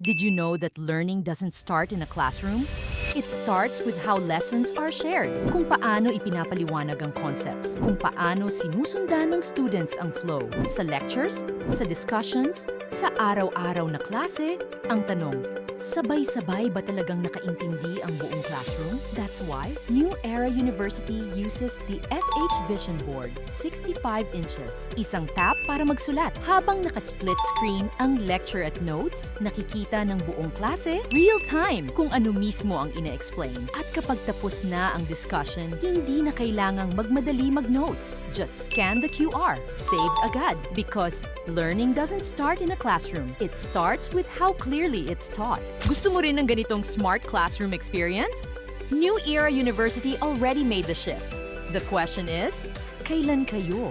Did you know that learning doesn't start in a classroom? It starts with how lessons are shared, kung paano ipinapaliwanag ang concepts, kung paano sinusundan ng students ang flow. Sa lectures, sa discussions, sa araw-araw na klase, ang tanong, sabay-sabay ba talagang nakaintindi ang buong classroom? That's why New Era University uses the SH Vision Board, 65 inches. Isang tap para magsulat. Habang naka-split screen ang lecture at notes, nakikita ng buong klase, real-time kung ano mismo ang ina-explain. At kapag tapos na ang discussion, hindi na kailangang magmadali mag-notes. Just scan the QR. Saved agad. Because learning doesn't start in a classroom. It starts with how clearly it's taught. Gusto mo rin ng ganitong smart classroom experience? New Era University already made the shift. The question is, kailan kayo?